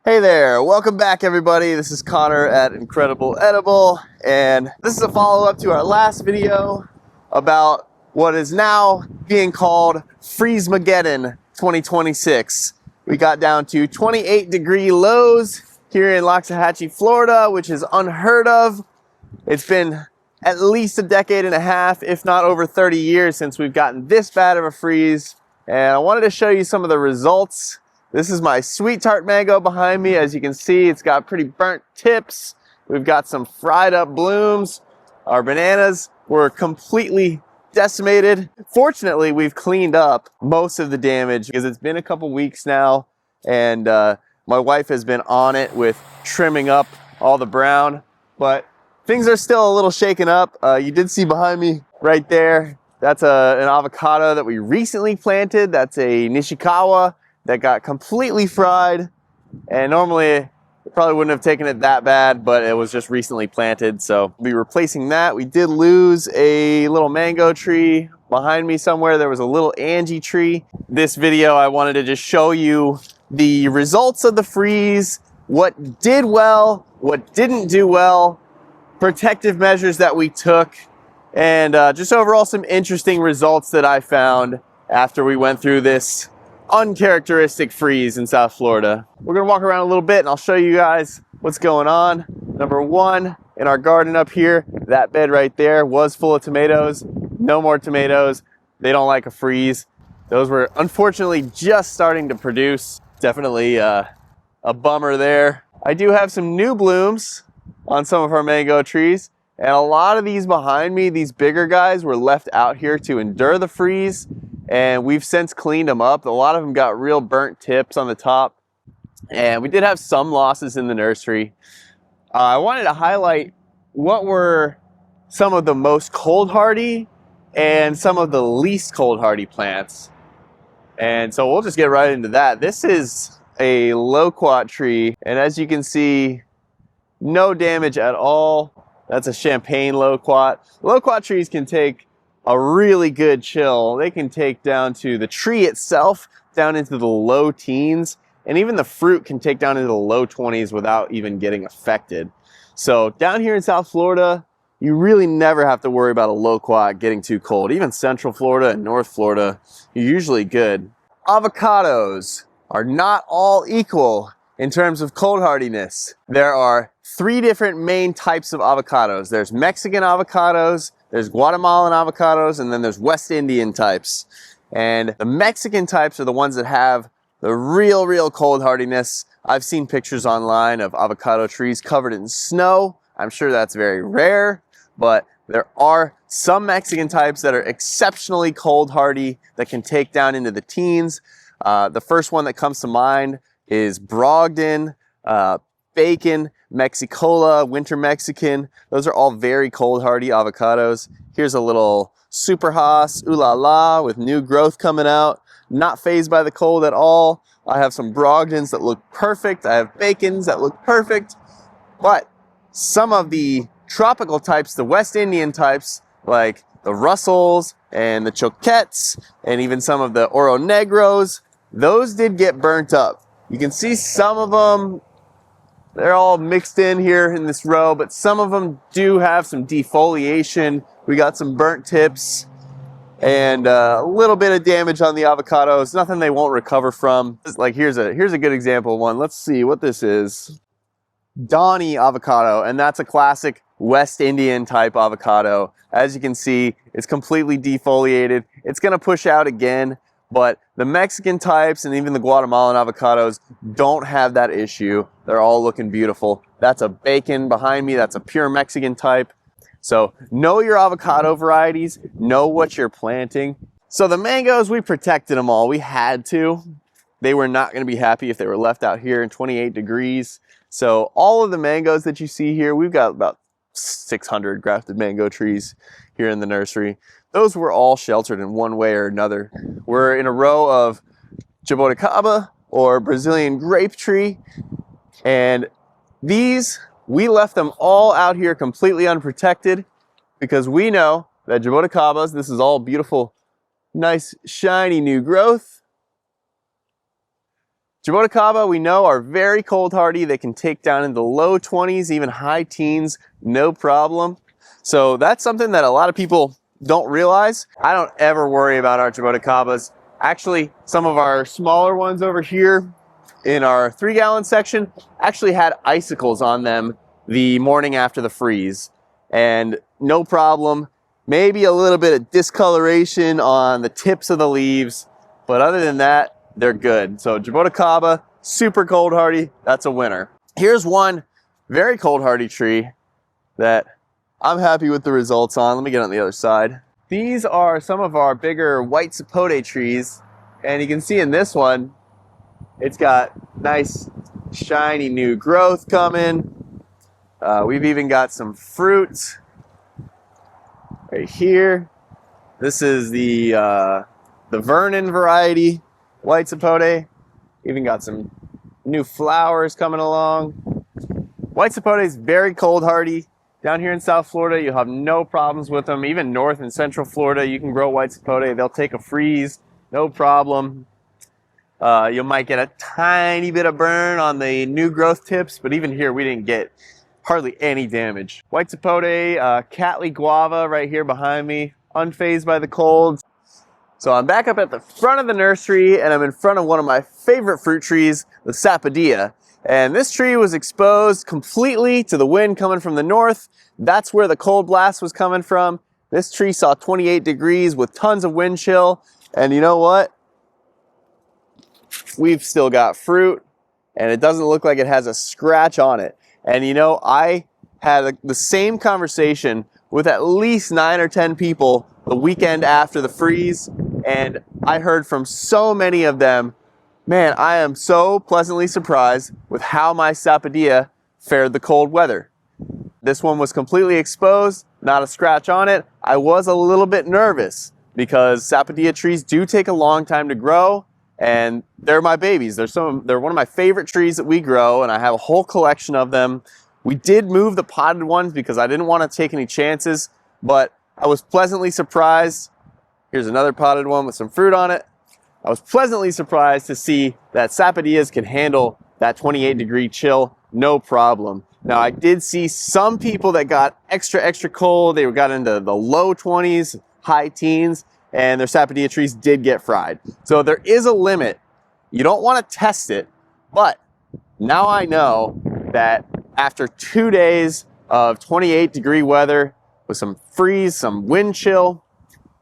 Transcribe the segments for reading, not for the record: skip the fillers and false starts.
Hey there, welcome back everybody. This is Connor at Incredible Edible, and this is a follow-up to our last video about what is now being called Freezemageddon 2026. We got down to 28-degree lows here in Loxahatchee, Florida, which is unheard of. It's been at least a decade and a half, if not over 30 years, since we've gotten this bad of a freeze, and I wanted to show you some of the results. This is my sweet tart mango behind me. As you can see, it's got pretty burnt tips. We've got some fried up blooms. Our bananas were completely decimated. Fortunately, we've cleaned up most of the damage because it's been a couple weeks now, and my wife has been on it with trimming up all the brown, but things are still a little shaken up. You did see behind me right there, that's an avocado that we recently planted. That's a Nishikawa that got completely fried, and normally it probably wouldn't have taken it that bad, but it was just recently planted, so we'll be replacing that. We did lose a little mango tree behind me somewhere. There was a little Angie tree. This video, I wanted to just show you the results of the freeze, what did well, what didn't do well, protective measures that we took, and just overall some interesting results that I found after we went through this uncharacteristic freeze in South Florida. We're gonna walk around a little bit and I'll show you guys what's going on. Number one, in our garden up here, that bed right there was full of tomatoes. No more tomatoes. They don't like a freeze. Those were unfortunately just starting to produce. Definitely a bummer there. I do have some new blooms on some of our mango trees, and a lot of these behind me, these bigger guys, were left out here to endure the freeze, and we've since cleaned them up. A lot of them got real burnt tips on the top, and we did have some losses in the nursery. I wanted to highlight what were some of the most cold hardy and some of the least cold hardy plants, and so we'll just get right into that. This is a loquat tree, and as you can see, no damage at all. That's a champagne loquat. Loquat trees can take a really good chill. They can take down to the tree itself, down into the low teens, and even the fruit can take down into the low 20s without even getting affected. So down here in South Florida, you really never have to worry about a loquat getting too cold. Even Central Florida and North Florida, you're usually good. Avocados are not all equal in terms of cold hardiness. There are 3 different main types of avocados. There's Mexican avocados, there's Guatemalan avocados, and then there's West Indian types. And the Mexican types are the ones that have the real cold hardiness. I've seen pictures online of avocado trees covered in snow. I'm sure that's very rare, but there are some Mexican types that are exceptionally cold hardy that can take down into the teens. The first one that comes to mind is Brogdon, Bacon, Mexicola, Winter Mexican. Those are all very cold hardy avocados. Here's a little Super Haas, Ooh La La, with new growth coming out. Not fazed by the cold at all. I have some Brogdons that look perfect. I have Bacons that look perfect. But some of the tropical types, the West Indian types, like the Russells and the Choquettes, and even some of the Oro Negros, those did get burnt up. You can see some of them, they're all mixed in here in this row, but some of them do have some defoliation. We got some burnt tips and a little bit of damage on the avocados. Nothing they won't recover from. Like here's a good example of one. Let's see what this is. Donny avocado, and that's a classic West Indian type avocado. As you can see, it's completely defoliated. It's gonna push out again, but the Mexican types and even the Guatemalan avocados don't have that issue. They're all looking beautiful. That's a Bacon behind me. That's a pure Mexican type. So know your avocado varieties, know what you're planting. So the mangoes, we protected them all. We had to. They were not gonna be happy if they were left out here in 28 degrees. So all of the mangoes that you see here, we've got about 600 grafted mango trees here in the nursery. Those were all sheltered in one way or another. We're in a row of Jaboticaba or Brazilian grape tree, and these, we left them all out here completely unprotected because we know that Jaboticabas, this is all beautiful, nice, shiny new growth. Jaboticaba, we know, are very cold hardy. They can take down in the low 20s, even high teens, no problem. So that's something that a lot of people don't realize. I don't ever worry about our Jaboticabas. Actually, some of our smaller ones over here in our 3-gallon section actually had icicles on them the morning after the freeze. And no problem. Maybe a little bit of discoloration on the tips of the leaves, but other than that, they're good. So Jaboticaba, super cold hardy, that's a winner. Here's one very cold hardy tree that I'm happy with the results on. Let me get on the other side. These are some of our bigger white sapote trees, and you can see in this one, it's got nice shiny new growth coming. We've even got some fruit right here. This is the Vernon variety white sapote. Even got some new flowers coming along. White sapote is very cold hardy. Down here in South Florida, you'll have no problems with them. Even North and Central Florida, you can grow white sapote. They'll take a freeze, no problem. You might get a tiny bit of burn on the new growth tips, but even here, we didn't get hardly any damage. White sapote, Cattleya guava right here behind me, unfazed by the cold. So I'm back up at the front of the nursery, and I'm in front of one of my favorite fruit trees, the Sapodilla. And this tree was exposed completely to the wind coming from the north. That's where the cold blast was coming from. This tree saw 28 degrees with tons of wind chill. And you know what? We've still got fruit, and it doesn't look like it has a scratch on it. And you know, I had the same conversation with at least 9 or 10 people the weekend after the freeze, and I heard from so many of them, man, I am so pleasantly surprised with how my Sapodilla fared the cold weather. This one was completely exposed, not a scratch on it. I was a little bit nervous because Sapodilla trees do take a long time to grow, and they're my babies. They're one of my favorite trees that we grow, and I have a whole collection of them. We did move the potted ones because I didn't want to take any chances, but I was pleasantly surprised. Here's another potted one with some fruit on it. I was pleasantly surprised to see that Sapodillas can handle that 28-degree chill, no problem. Now, I did see some people that got extra cold. They got into the low 20s, high teens, and their Sapodilla trees did get fried. So there is a limit. You don't want to test it, but now I know that after 2 days of 28-degree weather with some freeze, some wind chill,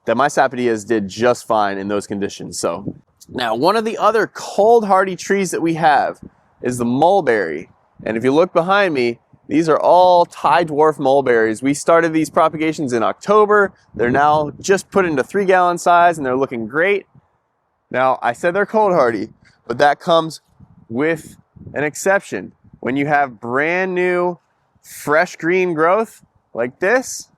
that my Sapodillas did just fine in those conditions. So now, one of the other cold hardy trees that we have is the mulberry. And if you look behind me, these are all tie dwarf mulberries. We started these propagations in October. They're now just put into 3-gallon size, and they're looking great. Now, I said they're cold hardy, but that comes with an exception. When you have brand new, fresh green growth like this,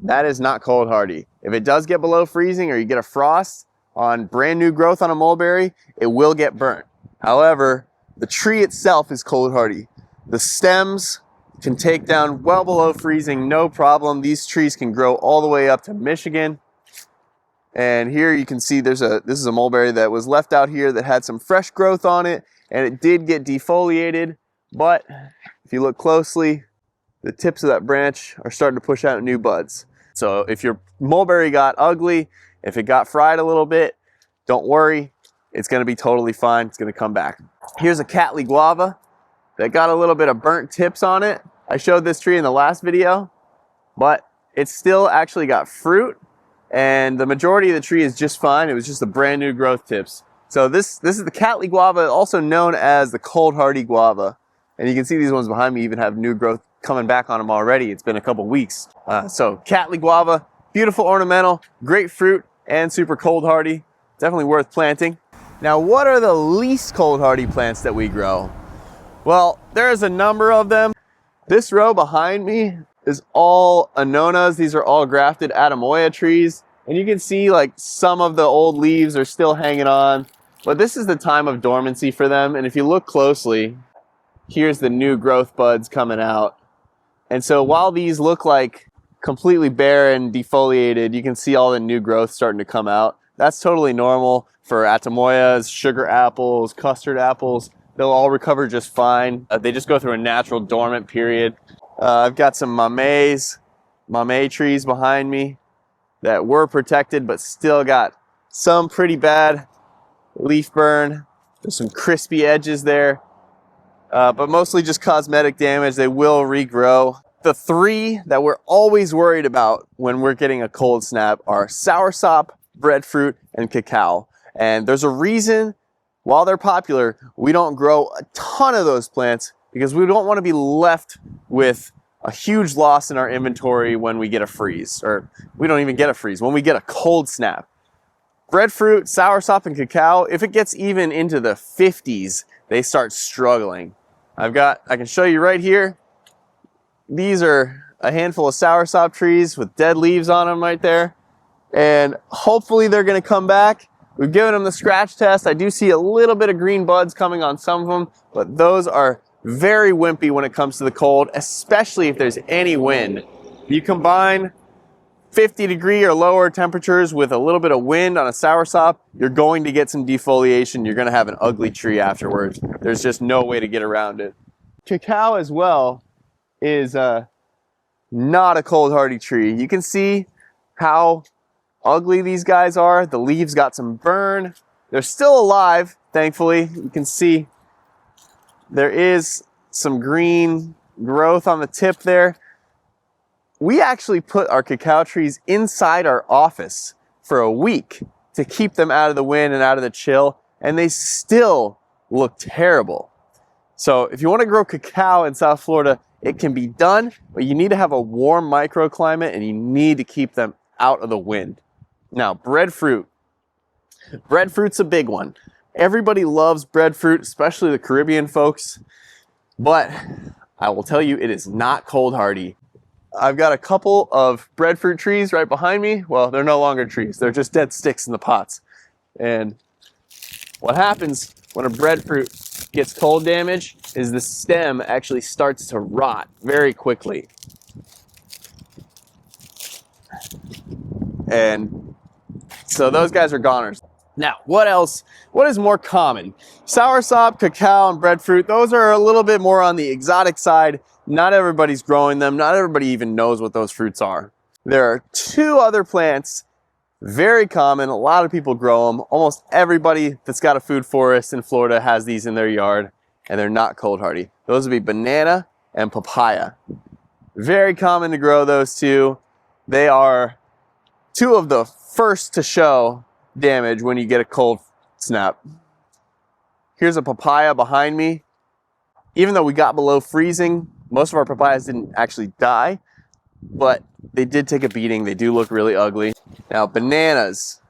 that is not cold hardy. If it does get below freezing or you get a frost on brand new growth on a mulberry, it will get burnt. However, the tree itself is cold hardy. The stems can take down well below freezing, no problem. These trees can grow all the way up to Michigan. And here you can see this is a mulberry that was left out here that had some fresh growth on it, and it did get defoliated. But if you look closely, the tips of that branch are starting to push out new buds. So if your mulberry got ugly, if it got fried a little bit, don't worry. It's going to be totally fine. It's going to come back. Here's a Cattleya guava that got a little bit of burnt tips on it. I showed this tree in the last video, but it still actually got fruit, and the majority of the tree is just fine. It was just the brand new growth tips. So this is the Cattleya guava, also known as the cold hardy guava. And you can see these ones behind me even have new growth coming back on them already. It's been a couple weeks. So Cattleya guava, beautiful ornamental, great fruit, and super cold hardy. Definitely worth planting. Now, what are the least cold hardy plants that we grow? Well, there's a number of them. This row behind me is all Anonas. These are all grafted Atamoya trees. And you can see like some of the old leaves are still hanging on. But this is the time of dormancy for them. And if you look closely, here's the new growth buds coming out. And so while these look like completely bare and defoliated, you can see all the new growth starting to come out. That's totally normal for atamoyas, sugar apples, custard apples. They'll all recover just fine. They just go through a natural dormant period. I've got some mamey trees behind me that were protected but still got some pretty bad leaf burn. There's some crispy edges there, but mostly just cosmetic damage. They will regrow. The three that we're always worried about when we're getting a cold snap are soursop, breadfruit, and cacao. And there's a reason, while they're popular, we don't grow a ton of those plants because we don't want to be left with a huge loss in our inventory when we get a freeze, or we don't even get a freeze, when we get a cold snap. Breadfruit, soursop, and cacao, if it gets even into the 50s, they start struggling. I can show you right here. These are a handful of soursop trees with dead leaves on them right there. And hopefully they're gonna come back. We've given them the scratch test. I do see a little bit of green buds coming on some of them, but those are very wimpy when it comes to the cold, especially if there's any wind. You combine 50-degree or lower temperatures with a little bit of wind on a soursop, you're going to get some defoliation. You're gonna have an ugly tree afterwards. There's just no way to get around it. Cacao as well is not a cold hardy tree. You can see how ugly these guys are. The leaves got some burn. They're still alive, thankfully. You can see there is some green growth on the tip there. We actually put our cacao trees inside our office for a week to keep them out of the wind and out of the chill, and they still look terrible. So if you want to grow cacao in South Florida, it can be done, but you need to have a warm microclimate and you need to keep them out of the wind. Now, breadfruit. Breadfruit's a big one. Everybody loves breadfruit, especially the Caribbean folks, but I will tell you, it is not cold hardy. I've got a couple of breadfruit trees right behind me. Well, they're no longer trees. They're just dead sticks in the pots. And what happens when a breadfruit gets cold damage is the stem actually starts to rot very quickly. And so those guys are goners. Now, what else? What is more common? Soursop, cacao, and breadfruit, those are a little bit more on the exotic side. Not everybody's growing them. Not everybody even knows what those fruits are. There are two other plants, very common. A lot of people grow them. Almost everybody that's got a food forest in Florida has these in their yard, and they're not cold hardy. Those would be banana and papaya. Very common to grow those two. They are two of the first to show damage when you get a cold snap. Here's a papaya behind me. Even though we got below freezing, most of our papayas didn't actually die, but they did take a beating. They do look really ugly. Now, bananas.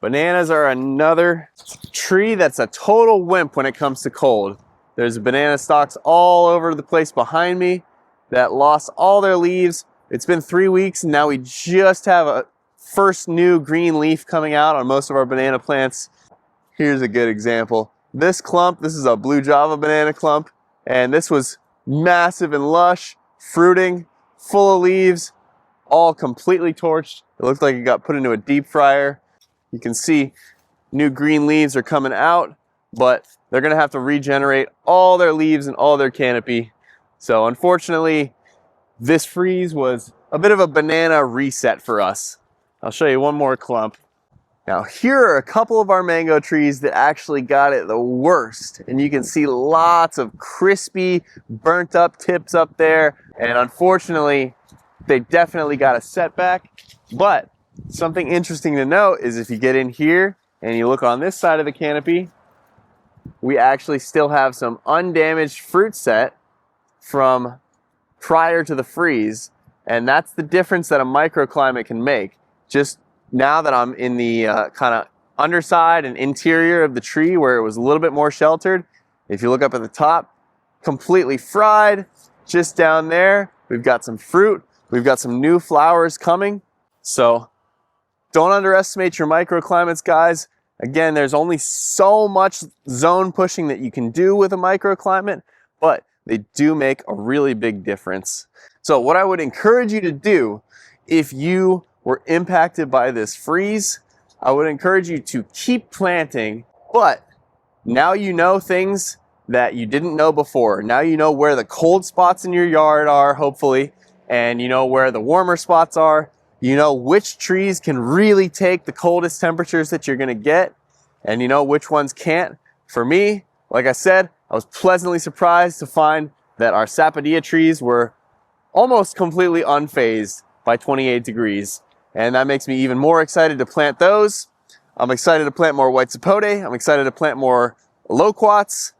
Bananas are another tree that's a total wimp when it comes to cold. There's banana stalks all over the place behind me that lost all their leaves. It's been 3 weeks and now we just have a first new green leaf coming out on most of our banana plants. Here's a good example. This clump, this is a blue Java banana clump, and this was massive and lush, fruiting, full of leaves, all completely torched. It looked like it got put into a deep fryer. You can see new green leaves are coming out, but they're gonna have to regenerate all their leaves and all their canopy. So unfortunately, this freeze was a bit of a banana reset for us. I'll show you one more clump. Now here are a couple of our mango trees that actually got it the worst. And you can see lots of crispy, burnt up tips up there. And unfortunately, they definitely got a setback. But something interesting to note is if you get in here and you look on this side of the canopy, we actually still have some undamaged fruit set from prior to the freeze. And that's the difference that a microclimate can make. Just now that I'm in the kind of underside and interior of the tree where it was a little bit more sheltered, if you look up at the top, completely fried. Just down there, we've got some fruit. We've got some new flowers coming. So don't underestimate your microclimates, guys. Again, there's only so much zone pushing that you can do with a microclimate, but they do make a really big difference. So what I would encourage you to do if you were impacted by this freeze, I would encourage you to keep planting, but now you know things that you didn't know before. Now you know where the cold spots in your yard are, hopefully, and you know where the warmer spots are. You know which trees can really take the coldest temperatures that you're gonna get, and you know which ones can't. For me, like I said, I was pleasantly surprised to find that our Sapodilla trees were almost completely unfazed by 28 degrees. And that makes me even more excited to plant those. I'm excited to plant more white sapote. I'm excited to plant more loquats.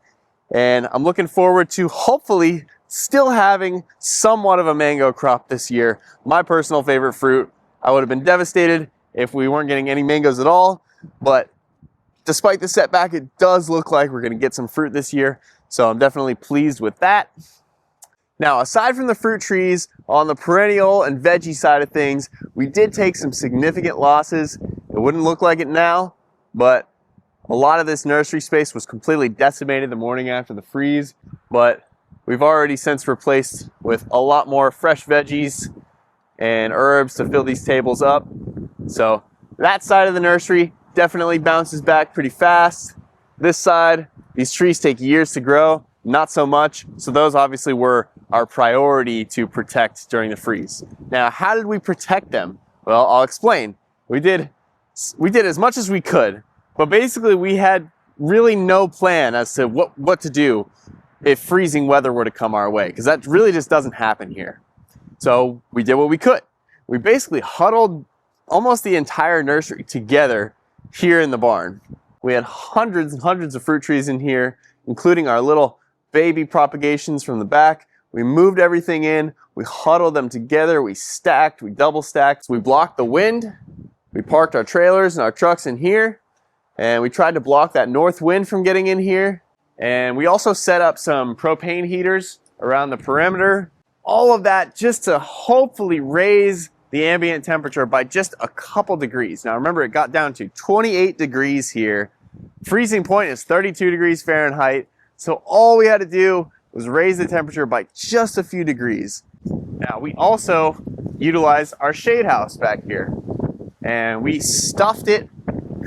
And I'm looking forward to hopefully still having somewhat of a mango crop this year. My personal favorite fruit. I would have been devastated if we weren't getting any mangoes at all. But despite the setback, it does look like we're gonna get some fruit this year. So I'm definitely pleased with that. Now, aside from the fruit trees, on the perennial and veggie side of things, we did take some significant losses. It wouldn't look like it now, but a lot of this nursery space was completely decimated the morning after the freeze, but we've already since replaced with a lot more fresh veggies and herbs to fill these tables up. So that side of the nursery definitely bounces back pretty fast. This side, these trees take years to grow, not so much. So those obviously were our priority to protect during the freeze. Now, how did we protect them? Well, I'll explain. We did as much as we could, but basically we had really no plan as to what to do if freezing weather were to come our way, because that really just doesn't happen here. So we did what we could. We basically huddled almost the entire nursery together here in the barn. We had hundreds and hundreds of fruit trees in here, including our little baby propagations from the back. We moved everything in, we huddled them together, we stacked, we double stacked, we blocked the wind, we parked our trailers and our trucks in here, and we tried to block that north wind from getting in here. And we also set up some propane heaters around the perimeter. All of that just to hopefully raise the ambient temperature by just a couple degrees. Now remember, it got down to 28 degrees here. Freezing point is 32 degrees Fahrenheit. So all we had to do was raise the temperature by just a few degrees. Now we also utilized our shade house back here, and we stuffed it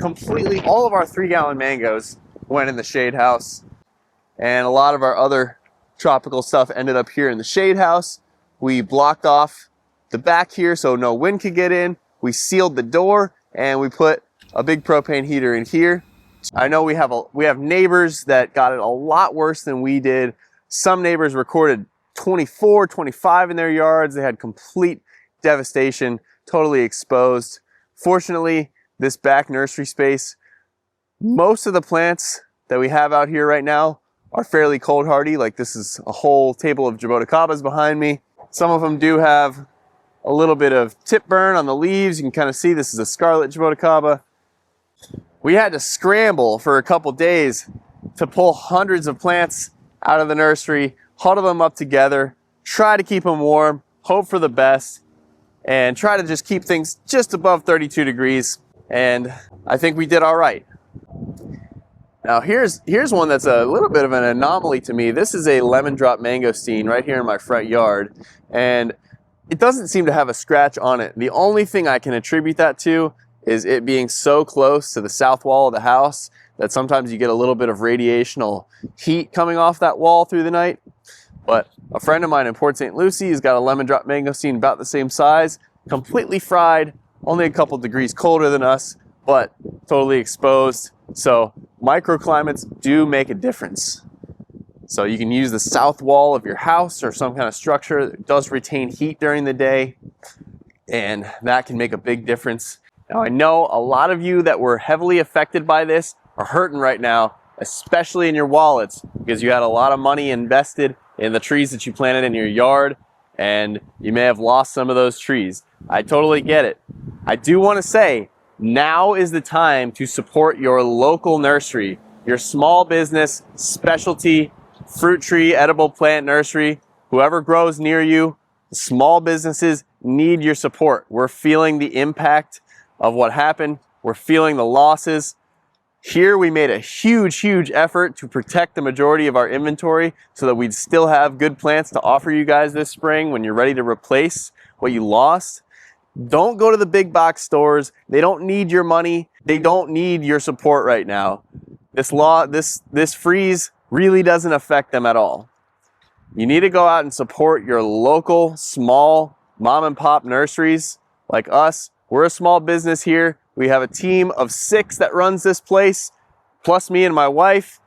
completely. All of our 3-gallon mangoes went in the shade house, and a lot of our other tropical stuff ended up here in the shade house. We blocked off the back here so no wind could get in. We sealed the door, and we put a big propane heater in here. I know we have neighbors that got it a lot worse than we did. Some neighbors recorded 24, 25 in their yards. They had complete devastation, totally exposed. Fortunately, this back nursery space, most of the plants that we have out here right now are fairly cold hardy. Like, this is a whole table of Jaboticabas behind me. Some of them do have a little bit of tip burn on the leaves. You can kind of see this is a scarlet Jaboticaba. We had to scramble for a couple days to pull hundreds of plants out of the nursery, huddle them up together, try to keep them warm, hope for the best, and try to just keep things just above 32 degrees. And I think we did all right. Now here's one that's a little bit of an anomaly to me. This is a lemon drop mangosteen right here in my front yard, and it doesn't seem to have a scratch on it. The only thing I can attribute that to is it being so close to the south wall of the house that sometimes you get a little bit of radiational heat coming off that wall through the night. But a friend of mine in Port St. Lucie has got a lemon drop mangosteen about the same size, completely fried, only a couple degrees colder than us, but totally exposed. So microclimates do make a difference. So you can use the south wall of your house or some kind of structure that does retain heat during the day, and that can make a big difference. Now I know a lot of you that were heavily affected by this are hurting right now, especially in your wallets, because you had a lot of money invested in the trees that you planted in your yard, and you may have lost some of those trees. I totally get it. I do want to say, now is the time to support your local nursery, your small business, specialty, fruit tree, edible plant nursery, whoever grows near you. Small businesses need your support. We're feeling the impact of what happened. We're feeling the losses. Here we made a huge effort to protect the majority of our inventory so that we'd still have good plants to offer you guys this spring when you're ready to replace what you lost. Don't go to the big box stores. They don't need your money. They don't need your support right now. This freeze really doesn't affect them at all. You need to go out and support your local, small mom and pop nurseries like us. We're a small business here. We have a team of 6 that runs this place, plus me and my wife.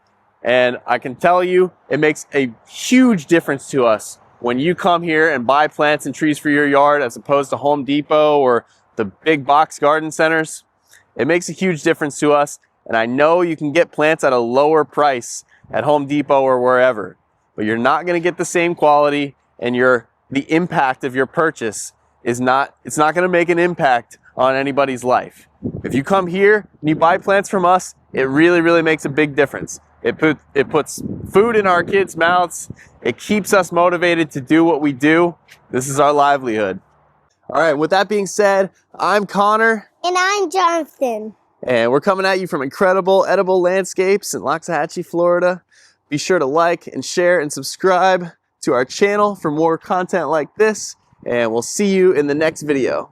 And I can tell you, it makes a huge difference to us when you come here and buy plants and trees for your yard as opposed to Home Depot or the big box garden centers. It makes a huge difference to us. And I know you can get plants at a lower price at Home Depot or wherever, but you're not going to get the same quality, and the impact of your purchase it's not going to make an impact on anybody's life. If you come here and you buy plants from us, it really, really makes a big difference. It puts food in our kids' mouths. It keeps us motivated to do what we do. This is our livelihood. All right, with that being said, I'm Connor. And I'm Jonathan. And we're coming at you from Incredible Edible Landscapes in Loxahatchee, Florida. Be sure to like and share and subscribe to our channel for more content like this. And we'll see you in the next video.